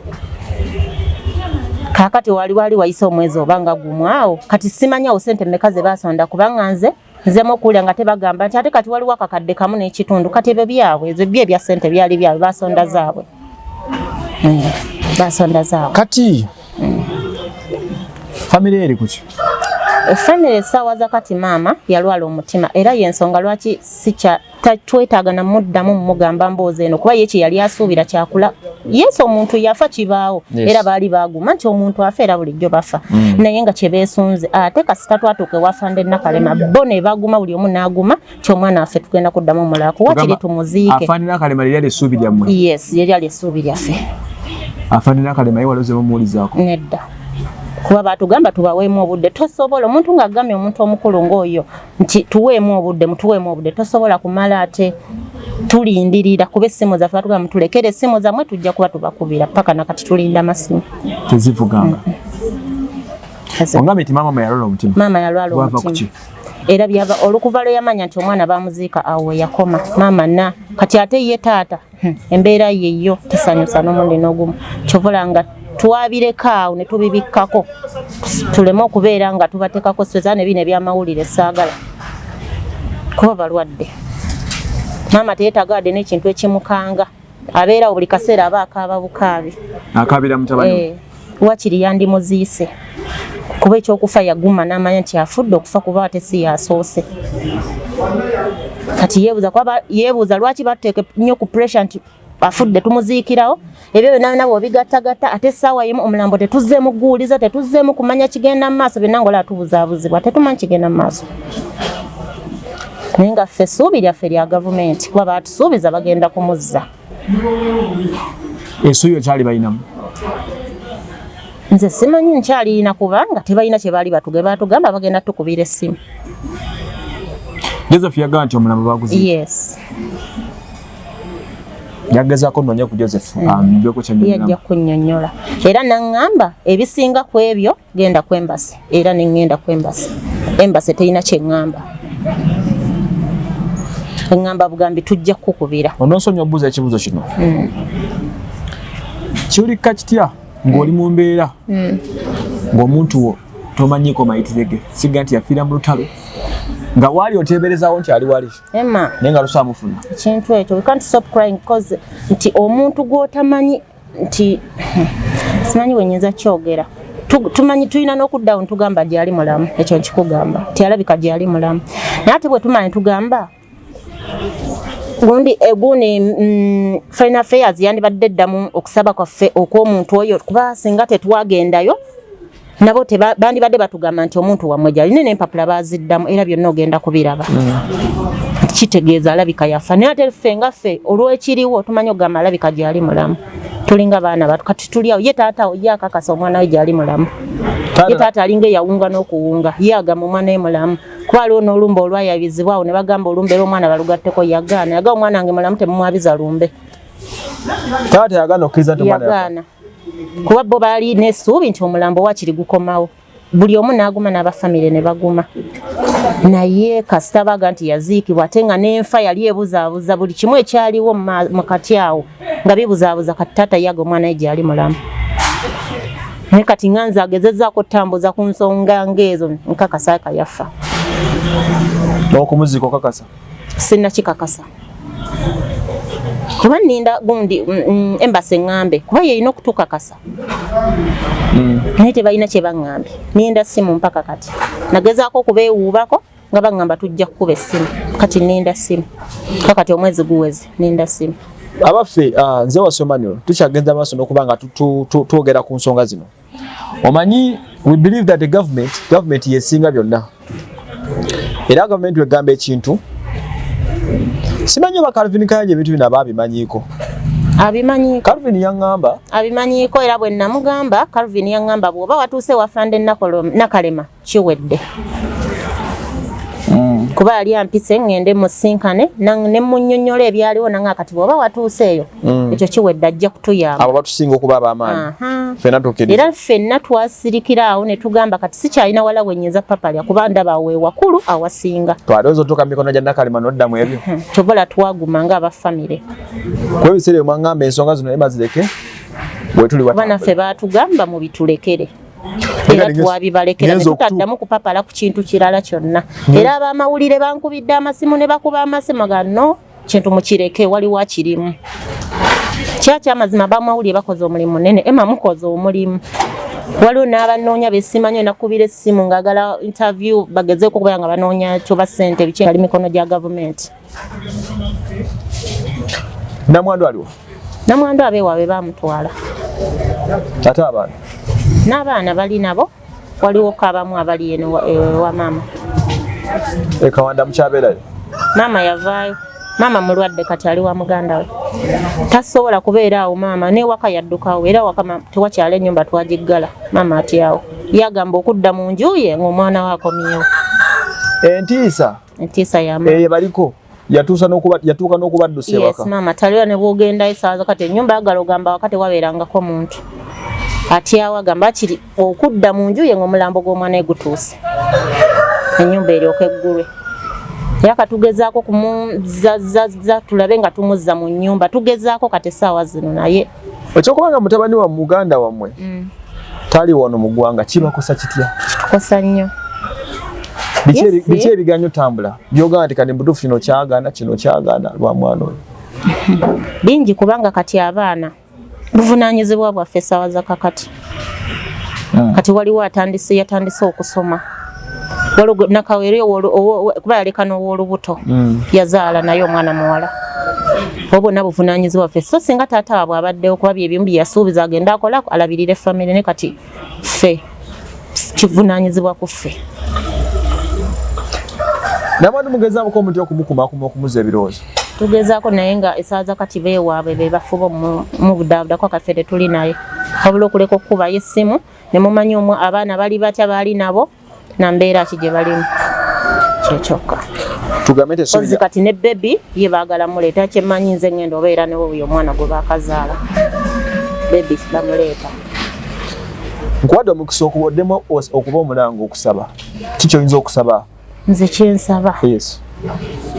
kaakati wali wayise omwezi oba nga gumu awo kati simanyi awo ssente mmeka ze basonda kubanga nze nzemu okuwulira nga tebagamba nti ate kati waliwo akakadde kamu n'ekitundu kati ebyo byabwe ezo bye ebya ssente byali byabwe basonda zaabwe basonda zaabwe kati famire eri kuki efamire essaawa za kati maama yalwala omutima era yensonga lwaki twetaaga namuddamu mumugamba mboozi eno kuba ye kye yali asuubira kyakula yesu omuntu yafa kibaawo era baali baaguma nti omuntu afa era bulijjo bafa naye nga kye beesunze ate kasita twatuuka ewafande Nakalema bo ne baguma buli omu n'aguma ti omwana waffe tugenda kuddamu omulala wakiri tumuziike afande Nakalema lyali essuubi lyammwe yes lyali essuubi lyaffe afande Nakalema ye waloze bamuwulizaako nedda kuba batugamba tubaweemu obudde tosobola omuntu ng'agambye omuntu omukulu ng'oyo nti tuweemu obudde tosobola kumala ate tulindirira kuba essimu zaffe batugamba tulekere essimu zammwe tujja kuba tubakubira paka nakati tulinda amasimu tezivuganga ongambye nti maama yalwala omutima maama yalwala omutima era byava olukuva lwe yamanya nti omwana bamuziika awo we yakoma maama na kati ate ye taata embeera yeyo tesanyusa n'omundi n'ogumu kyovola nga twabireka awo ne tubibikkako tuleme okubeera nga tubateekako sweza ne bino ebyamawulire saagala kuba balwadde maama teyeetagadde n'ekintu ekimukanga abeerawo buli kaseera aba akaaba bukaabi akaabira mutabani wakiri yandimuziise kuba ekyokufa yaguma n'amanya nti afudde okufa kuba ate si yasoose kati yeebuuza lwaki batuteeke nnyo ku pressure nti afudde tumuziikirawo ebyo byonna nabo bigattagatta ate essaawa yimu omulambo tetuzzeemu guuliza tetuzzeemu kumanya kigenda mu maaso byonna ngaola tubuzaabuzibwa tetumanyi kigenda mu maaso naye nga ffe essuubi lyaffe lya gavumenti kuba baatusuubiza bagenda kumuzza ensuubi kyali balinamu nze simanyi nkyaliyina kubanga tebalina kye baali batugamba bagenda tukubira essimu Joseph yagamba nti omulambo baguzi yes yagezaako nnonya ku Joseph ambyeko yajja kunnyonnyola era naŋŋamba ebisinga ku ebyo genda ku embasi era ne ŋŋenda ku embasi terina kye ŋŋamba eŋŋamba bugambi tujja kukubira onoosonyiwa obuuza ekibuuzo kino kiwulika kitya ng'oli mu mbeera ng'omuntu wo tomanyiiko mayitire ge siga nti yafiira mu lutalo nga waali oteeberezaawo nti ali wali Emma naye nga lusaamufuna ekintu ekyo we can't stop crying because nti omuntu gw'otamanyi nti simanyi wenyeza kyogera tumanyi tulina n'okuddawo ntugamba gyali mulamu ekyo nkikugamba tyalabika gyali mulamu naye ate bwe tumanyi tugamba gundi Foreign Affairs yandibadde eddamu okusaba kwaffe okw'omuntu oyo kuba singa tetwagendayo nabo bandibadde batugamba nti omuntu wammwe gyali n'empapula baziddamu era byonna ogenda kubiraba kitegeeza alabika yafa naye ate ffe nga ffe olw'ekiriwo tumanyi ogamba alabika gyali mulamu tulinga baana batu kati tuli awo ye taata ye akakasa omwana we gyali mulamu ye taata alinga eyawunga n'okuwunga ye agamba omwana we mulamu kuba aliwo n'olumbe olwayabizibwa awo ne bagamba olumbe lw'omwana balugatteko yagaana yagaa omwana wange mulamu temumwabiza lumbe taata yagaana okkiriza nti omwana yagaana kuba bo baali n'essuubi nti omulambo wakiri gukomawo buli omu n'aguma n'abafamire ne baguma naye kasita baga nti yaziikibwa ate nga n'enfa yali ebuzaabuza buli kimu ekyaliwo mu kati awo nga bibuzaabuza kati taata yaga omwana we gyali mulamu naye kati nga nze agezezzaako okutambuza ku nsonga ng'ezo nkakasa kayafa okumuziika okakasa sinnakikakasa kuba nninda gundi embasi eŋŋambe kuba yeyina okutukakasa naye tebalina kye baŋŋambye nninda ssimu mpaka kati nagezaako okubeewuubako nga baŋŋamba tujja kukuba essimu kati nninda ssimu kakati omwezi guweze nninda ssimu abaffe nze wasomaniro tukyagenza maaso n'okuba nga twogera ku nsonga zino omanyi we believe that the government yesinga byonna era government wegamba ekintu simanyi oba Calvin Kayanja ebintu bino aba abimanyiiko abimanyiiko Calvin yaŋŋamba abimanyiiko era bwe namugamba Calvin yaŋŋamba bw'oba watuuse wafande Nakalema kiwedde kuba yali ampise ŋŋende musinkane ne munnyonnyola ebyaliwo nange kati bw'oba watuuseeyo ekyo kiwedde ajja kutuyamba abo batusinga okuba ab'amaanyi ffenna tukkiriza era ffenna twasirikira awo ne tugamba kati sikyalina wala wennyeza papalya kuba ndaba awo wakulu awasinga twalowooza otuuka mikono gya Nakalema n'oddamu ebyo tobola twaguma nga abafamire kuba ebiseera bye mwaŋŋamba ensonga zino eba zireke bwe tuli kuba naffe baatugamba mubitulekere era twabibalekera ne tutaddamu kupapala ku kintu kirala kyonna era abamawulire bankubidde amasimu ne bakuba amasimu gano kintu mukireke waliwo akirimu kyamazima bamawulire bakoze omulimu munene Emma mukoze omulimu waliwo n'abanoonya besimanye nakubira essimu ngagala interview bagezeeko okubeera nga banoonya kyoba ssente biki ali mikono gya gavumenti. Namwandu aliwo? Namwandu abeewaabwe bamutwala. Ate abaana? N'abaana bali nabo waliwo abamu abali eno wa maama. Kawanda mukyabeerayo? Maama yavaayo. Maama mulwadde kati ali wa muganda we. Tasobola kubeera awo maama n'ewaka yaddukawo era waka tewakyala ennyumba twagiggala maama atyawo. Yagamba okudda mu nju ye ng'omwana we akomyewo. Entiisa ya maama. Baliko yatuuka n'okubaddusa ewaka. Yes maama taliwa ne bwogenda esaawa kati ennyumba yagala ogamba wakati wabeerangako muntu. Atyawo agamba akiri okudda mu nju ye ng'omulambo gw'omwana we gutuuse. Ennyumba eryoka eggulwe. Yakatugezaako kumuzaza tulabe nga tumuzza mu nnyumba tugezaako kati essaawa zino naye ekyokubanga mutabani wa muganda wammwe tali wano mu ggwanga kibakosa kitya? Kitukosa nnyo. Biki ebiganyo tambula byogamba nti kati mutuufu kino kyagaana lwa mwana oyo? Bingi kubanga kati abaana buvunaanyizibwa bwaffe essaawa za kakati. Kati waliwo yatandise okusoma nakawere kuba yaleka n'owolubuto yazaala naye omwana muwala obwonna buvunaanyizibwa ffe so singa taata waabwe abaddewo kuba byebimu bye yasuubiza agenda akola alabirire famire ne kati ffe kivunaanyizibwa ku ffe. Namwandu mugezaamuko omuntu okumukumakuma okumuza ebirowoozo? Tugezaako naye nga essaawa za kati beewaabwe be bafuba mu budaabudako akaffe tetuli naye wabula okuleka okukubayo essimu ne mumanyi abaana bali batya baali nabo na mbeera ki gye balimu kyekyokka. Tugambe tesobola kati ne bebi ye baagala muleeta kyemmanyi nze ngenda obeera ne oyo omwana gwe baakazaala bebi bamuleeta. Nkuwadde omukisa okubaddemu okuba omulango okusaba kiki oyinza okusaba? Nze kyensaba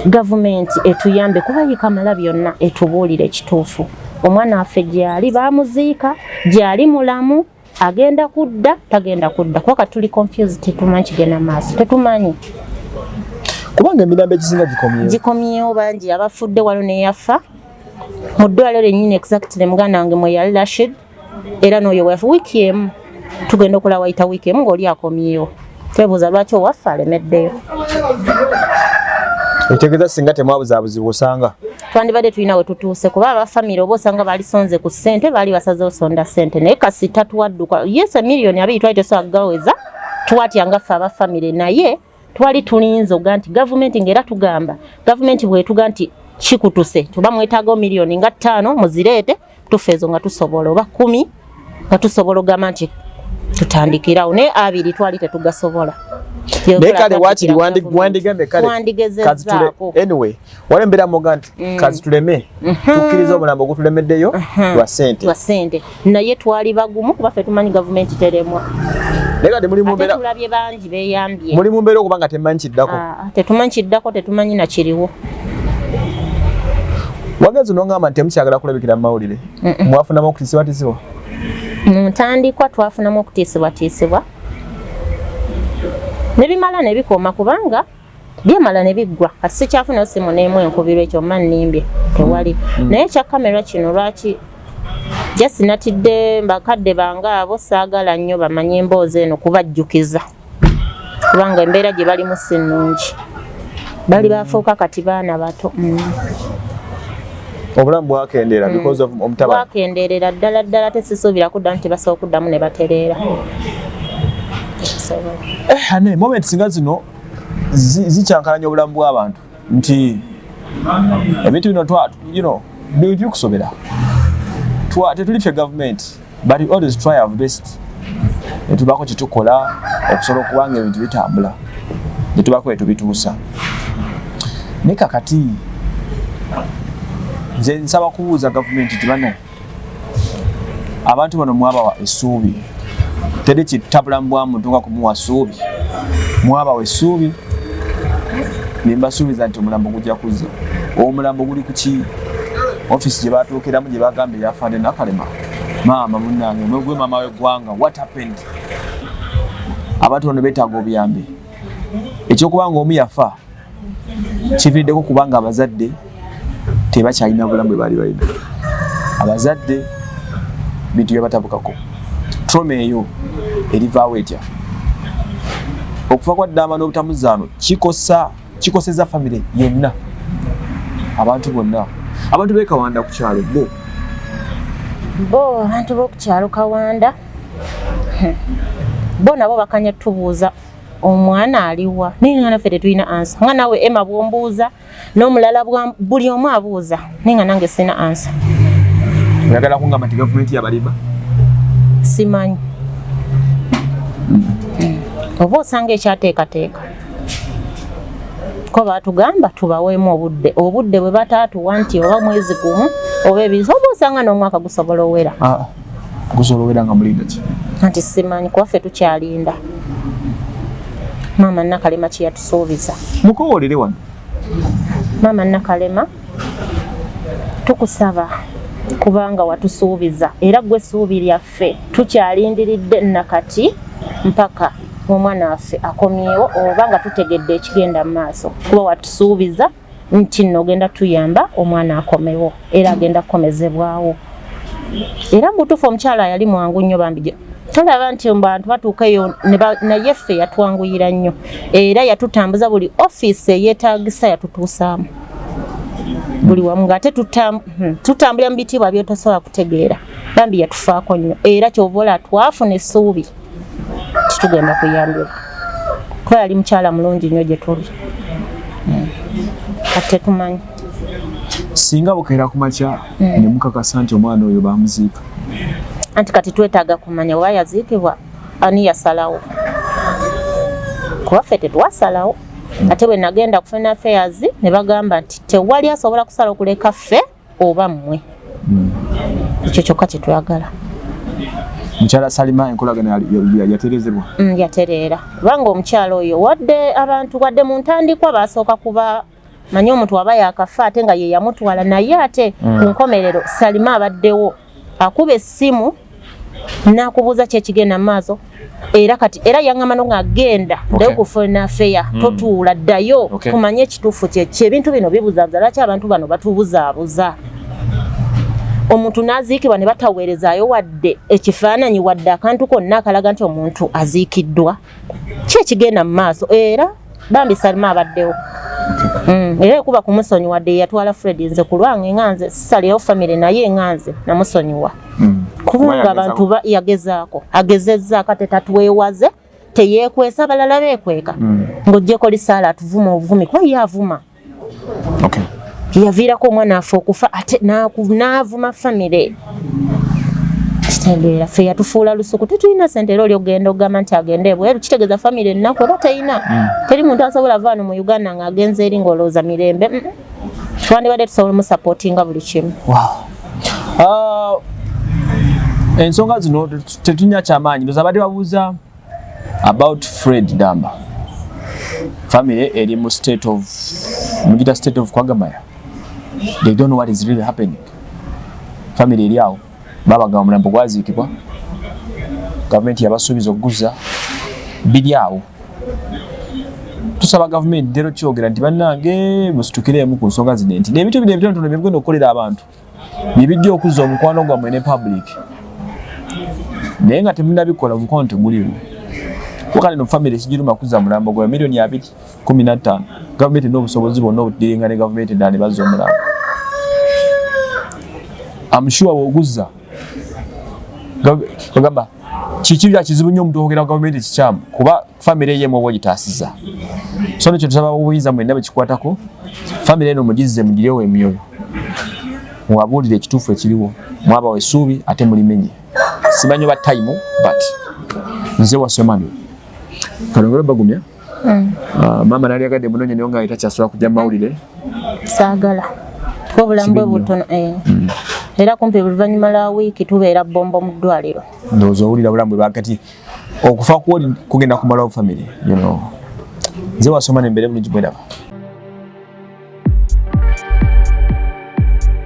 gavumenti etuyambe kuba yikamala byonna etubuulire ekituufu omwana waffe gyali bamuziika gyali mulamu agenda kudda tagenda kudda kuba tuli confused tetumanyi kigenda maaso tetumanyi kubanga emirambo egisinga gikomyewo bangi abafudde waliwo neyafa mu ddwaliro lyennyini exactly muganda wange mwe yali Rashid era n'oyo weyafa wiiki emu tugenda okulaba wayita wiiki emu ng'oli akomyewo twebuuza lwaki owaffe alemeddeyo. Ekitegeeza singa temwabuzaabuzibu osanga twandibadde tulina we tutuuse kuba abafamire oba osanga balisonze ku ssente baali basazeewo sonda ssente naye kasita tuwadduka yese miliyoni 2 twali tesobola kugaweza twatya nga ffe abafamire naye twali tulinze oga nti gavumenti ng'era tugamba gavumenti bwetugamba nti kikutuse tuba mwetaaga miliyoni nga 5 muzireete tufe ezo nga tusobola oba 10 nga tusobola ogamba nti tutandikirawo naye 2 twali tetugasobola. Nekale wakiri wandigambe wandigezezaako anyway walembera moga nti kazi tuleme tukkiriza omulambo gutulemeddeyo lwa ssente naye twali bagumu kuba ffe tumanyi gavumenti teremwa nekati tulabye bangi beeyambye muli mu mbeera okubanga temanyi kiddako tetumanyi kiddako tetumanyi nakiriwo. Wagenzi nongamba nti temukyagala kulabikira mu mawulire mwafunamu okutiisibwatiisibwa? Mu ntandikwa twafunamu okutiisibwatiisibwa nebimala nebikoma kubanga byemala nebiggwa kati sikyafunayo simu n'emu enkubirwa ekyo mma nnimbye tewali naye ekya kamera kino lwaki jasinatidde bakadde bange abo saagala nnyo bamanye emboozi eno kubajjukiza kubanga embeera gye balimu si nnungi bali bafuuka kati baana bato. Obulamu bwakendeera because of omutabani bwakendeerera ddala tesisuubira kuddamu tebasobola kuddamu ne batereera. Ane moment singa zino zikyankalanya obulamu bw'abantu nti ebintu bino byekusobera tetuli ffe government but we always try our best netubako kyetukola okusobola okubanga ebintu bitambula netubako etubituusa ne kakati nze nsaba kubuuza gavumenti nti banaye abantu bano mwabawa essuubi teri kitabulamu bwa muntu nga kumuwa ssuubi mwabawa essuubi nembasuubiza nti omulambo gujja kuzza omulambo guli ku ki ofisi gye batuukiramu gye bagambye yafaade nakalema maama munnange mwegwe maama w'eggwanga what happened abantu bano beetaaga obuyambi. Ekyokuba ng'omu yafa kiviiriddeko kubanga abazadde tebakyalina bulamu bwe baali balina. Abazadde bintu byabatabukako. Trauma eyo erivaawo etya? Okufa kwa Ddaamba n'obutamuzaano kikoseza famire yonna, abantu bonna, abantu b'e Kawanda ku kyalo abantu b'oku kyalo Kawanda bo nabo bakanya tubuuza omwana aliwa ninga naffe tetulina ansa nga nawe Emma bwombuuza n'omulala buli omu abuuza ninga nange sina ansa. Oyagala kungamba nti gavumenti yabalima? Simanyi. Oba osanga ekyateekateeka ko baatugamba tubaweemu obudde bwe bataatuwa nti oba mwezi gumu oba ebiri oba osanga n'omwaka gusobola owera. Gusobola owera nga mulinda ki? Anti simanyi kuwaffe tukyalinda. Maama Nakalema kye yatusuubiza. Mukoowolere wano. Maama Nakalema tukusaba kubanga watusuubiza era gwe ssuubi lyaffe tukyalindiridde nakati mpaka omwana waffe akomyewo oba nga tutegedde ekigenda mu maaso kuba watusuubiza nti nno ogenda tuyamba omwana akomewo era agenda kukomezebwawo. Era mbutuufu omukyala yali mwangu nnyo bambi tolaba nti abantu batuukayo naye ffe yatwanguyira nnyo era yatutambuza buli ofiisi eyeetaagisa yatutuusaamu buli wamu ng'ate tutambulira mu bitiibwa by'otosobola kutegeera bambi yatufaako nnyo era ky'ovola twafuna essuubi titugenda kuyambibwa kuba yali mukyala mulungi nnyo gye tuli kati tetumanyi. Singa bukeera ku makya ne mukakasa nti omwana oyo baamuziika, anti kati twetaaga kumanya oba yaziikibwa ani yasalawo kuba ffe tetwasalawo. Ate bwe nagenda ku Foreign Affairs ne bagamba nti tewali asobola kusala okuleka ffe oba mmwe. Ekyo kyokka kye twagala. Mukyala Salima enkolagana yatereezebwa? Yatereera kubanga omukyala oyo wadde mu ntandikwa baasooka kuba manyi omuntu waba yakafa ate nga ye yamutwala naye ate ku nkomerero Salima abaddewo akuba essimu n'akubuuza ki ekigenda mu maaso era yaŋŋamba no ng'agenda ddayo ku Foreign Affairs totuula ddayo tumanye ekituufu kye ebintu bino bibuzaabuza lwaki abantu bano batubuzaabuza. Omuntu n'aziikibwa ne bataweerezaayo wadde ekifaananyi wadde akantu konna akalaga nti omuntu aziikiddwa ki ekigenda mu maaso era bambi Salima abaddewo. Era ekuba kumusonyiwa wadde yatwala Fred nze ku lwange nga nze sisalirawo famire naye nga nze namusonyiwa kubanga abantu yagezaako agezezzaako ate tatwewaze teyeekwesa balala beekweka ng'oggyeko lisaala atuvuma obuvumi kuba ye avuma. Yaviirako omwana affe okufa ate n'avuma famire. Kitegeera ffe yatufuula lusuku tetulina ssente era oli ogenda ogamba nti agende ebweru kitegeeza famire ennaku oba teyina teri muntu asobola va wano mu Uganda ng'agenze eri ng'olowooza mirembe twandibadde tusobola musapootinga buli kimu. Ensonga zino tetulina kyamaanyi ndoza badde babuuza about Fred Ddaamba. Family eri mu state of kwagamaya. They don't know what is really happening. Family eri awo babaga omulambo gwaziikibwa gavumenti yabasuubiza okuguza biri awo. Tusaba gavumenti ddero kyogera nti bannange musitukiremu ku nsonga zino nti n'ebintu bino ebitonotono bye mugenda okukolera abantu bibijja okuzza omukwano gwammwe ne public naye nga temunnabikola omukwano teguliwo. Wakati no family ekijiruma kuzza mulambo gwa milioni 215 gavumenti n'obusobozi bwonna obudiringa ne gavumenti endala ne bazza omulambo. I'm sure woguzza gamba kiki bya kizibu nnyo omuntu okugera gavumenti kikyamu kuba family yemu oba ogitaasiza. So nekyo tusaba obuyinza mwenna bekikwatako family eno mugize mugirewo emyoyo muwabuulire ekituufu ekiriwo mwabawo essuubi ate mulimenye. Simanyi oba time but nze wasomani kalongera bagumya mama nali agadde munonye naye nga ayita kyasobola kujja mu mawulire saagala obulambwe butono era kumpi oluvannyuma lwa wiiki tubeera bombo mu ddwaliro. Ndowooza owulira bulambwe bakati okufa kwoli kugenda kumalawo family nze wasoma nembeere bulungi bweraba.